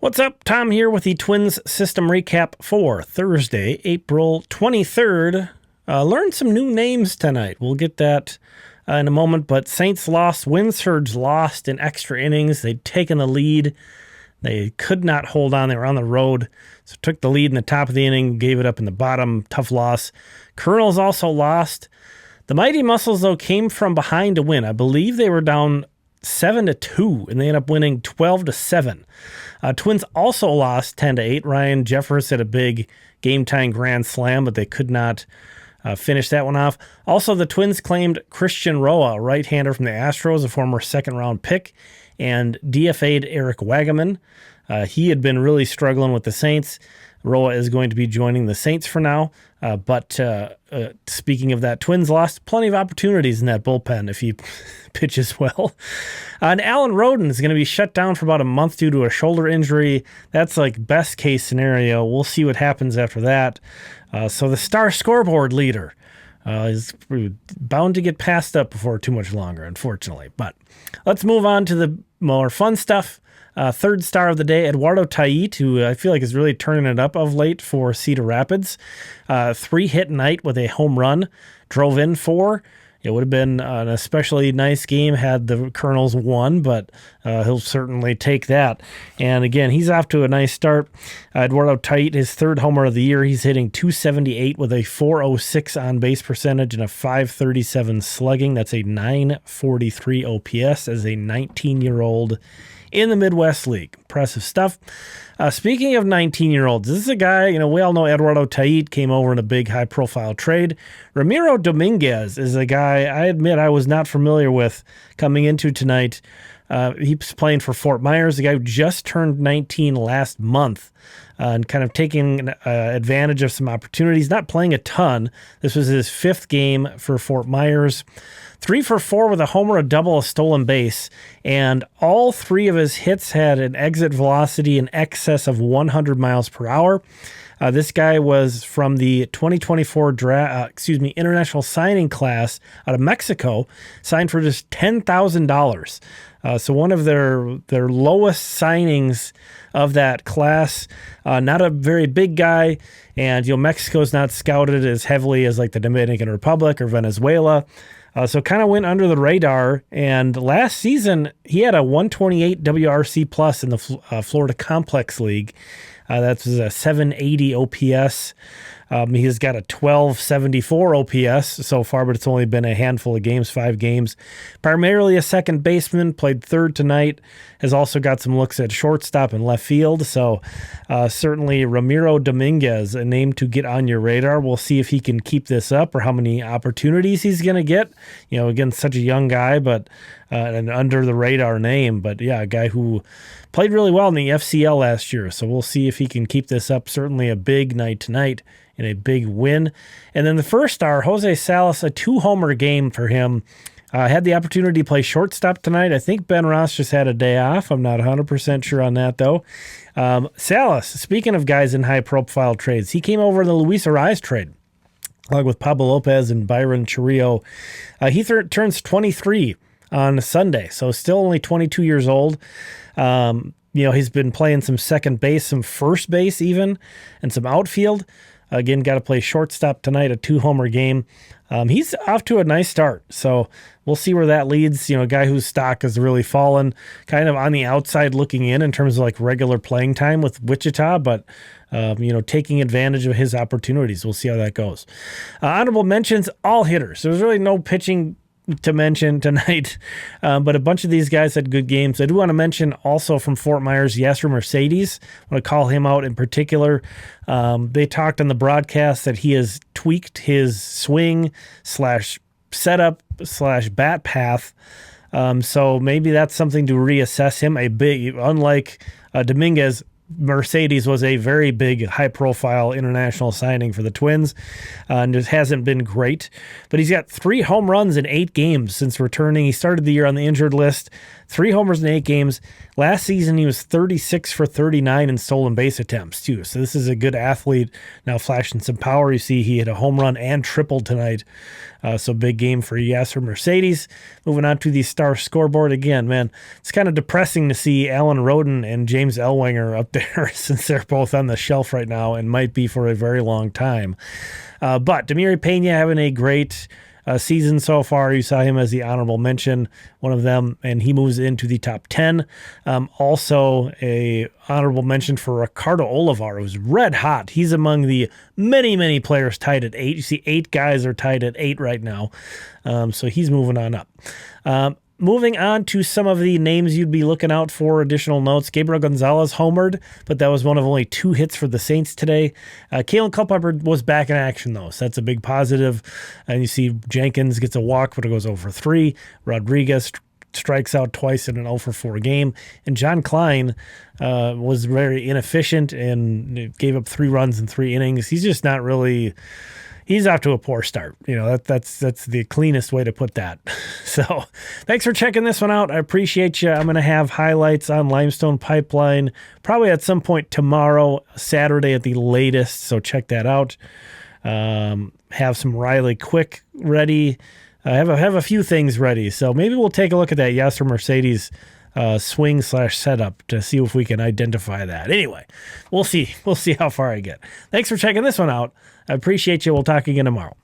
What's up? Tom here with the Twins system recap for Thursday, April 23rd. Learned some new names tonight. We'll get that in a moment, but Saints lost, Windsurge lost in extra innings. They'd taken the lead. They could not hold on. They were on the road, so took the lead in the top of the inning, gave it up in the bottom. Tough loss. Colonels also lost. The Mighty Mussels, though, came from behind to win. I believe they were down 7-2, and they ended up winning 12-7. Twins also lost 10-8. Ryan Jeffers had a big game-tying grand slam, but they could not finish that one off. Also, the Twins claimed Christian Roa, a right-hander from the Astros, a former second-round pick, and DFA'd Eric Wagaman. He had been really struggling with the Saints. Roa is going to be joining the Saints for now. But speaking of that, Twins lost plenty of opportunities in that bullpen if he pitches well. And Alan Roden is going to be shut down for about a month due to a shoulder injury. That's like best case scenario. We'll see what happens after that. So the star scoreboard leader is bound to get passed up before too much longer, unfortunately. But let's move on to the more fun stuff. Third star of the day, Eduardo Tait, who I feel like is really turning it up of late for Cedar Rapids. 3-hit night with a home run, drove in 4. It would have been an especially nice game had the Colonels won, but he'll certainly take that. And again, he's off to a nice start. Eduardo Tait, his third homer of the year. He's hitting .278 with a .406 on-base percentage and a .537 slugging. That's a .943 OPS as a 19-year-old in the Midwest League. Impressive stuff. Speaking of 19-year-olds, this is a guy, we all know Eduardo Tait came over in a big high-profile trade. Ramiro Dominguez is a guy I admit I was not familiar with coming into tonight. He's playing for Fort Myers, a guy who just turned 19 last month and kind of taking advantage of some opportunities, not playing a ton. This was his 5th game for Fort Myers. 3 for 4 with a homer, a double, a stolen base, and all 3 of his hits had an exit velocity in excess of 100 miles per hour. This guy was from the 2024 international signing class out of Mexico, signed for just $10,000. So one of their lowest signings of that class. Not a very big guy, and Mexico's not scouted as heavily as like the Dominican Republic or Venezuela. So kind of went under the radar, and last season he had a 128 WRC plus in the Florida Complex League. That's a 780 OPS. He's got a 1274 OPS so far, but it's only been a handful of games, 5 games. Primarily a second baseman, played third tonight, has also got some looks at shortstop and left field. So certainly Ramiro Dominguez, a name to get on your radar. We'll see if he can keep this up or how many opportunities he's going to get. Again, such a young guy, but an under the radar name. But yeah, a guy who played really well in the FCL last year. So we'll see if he can keep this up. Certainly a big night tonight and a big win. And then the first star, Jose Salas, a 2-homer game for him. Had the opportunity to play shortstop tonight. I think Ben Ross just had a day off. I'm not 100% sure on that, though. Salas, speaking of guys in high-profile trades, he came over in the Luis Arraez trade, along with Pablo Lopez and Byron Chirrillo. He turns 23 on Sunday, so still only 22 years old. He's been playing some second base, some first base even, and some outfield. Again, got to play shortstop tonight, a 2-homer game. He's off to a nice start, so we'll see where that leads. A guy whose stock has really fallen, kind of on the outside looking in terms of like regular playing time with Wichita, but taking advantage of his opportunities. We'll see how that goes. Honorable mentions, all hitters. There's really no pitching to mention tonight, but a bunch of these guys had good games. I do want to mention also from Fort Myers, Yasser Mercedes. I want to call him out in particular. They talked on the broadcast that he has tweaked his swing / setup / bat path. So maybe that's something to reassess him. Unlike Dominguez, Mercedes was a very big, high-profile international signing for the Twins, and it hasn't been great. But he's got 3 home runs in 8 games since returning. He started the year on the injured list, 3 homers in 8 games. Last season, he was 36 for 39 in stolen base attempts, too. So this is a good athlete, now flashing some power. You see he hit a home run and tripled tonight. So big game for Yasser Mercedes. Moving on to the star scoreboard again, man. It's kind of depressing to see Alan Roden and James Ellwanger up there since they're both on the shelf right now and might be for a very long time. But Dameury Pena having a great season so far. You saw him as the honorable mention, one of them, and he moves into the top 10. Also, a honorable mention for Ricardo Olivar, who's red hot. He's among the many, many players tied at 8. You see 8 guys are tied at 8 right now. So he's moving on up. Moving on to some of the names you'd be looking out for, additional notes. Gabriel Gonzalez homered, but that was one of only 2 hits for the Saints today. Kalen Culpepper was back in action, though, so that's a big positive. And you see Jenkins gets a walk, but it goes 0 for 3. Rodriguez strikes out twice in an 0 for 4 game. And John Klein was very inefficient and gave up 3 runs in 3 innings. He's just not really... He's off to a poor start. You know, that's the cleanest way to put that. So thanks for checking this one out. I appreciate you. I'm going to have highlights on Limestone Pipeline probably at some point tomorrow, Saturday at the latest. So check that out. Have some Riley Quick ready. I have a few things ready. So maybe we'll take a look at that Yasser Mercedes swing/setup to see if we can identify that. Anyway, we'll see. We'll see how far I get. Thanks for checking this one out. I appreciate you. We'll talk again tomorrow.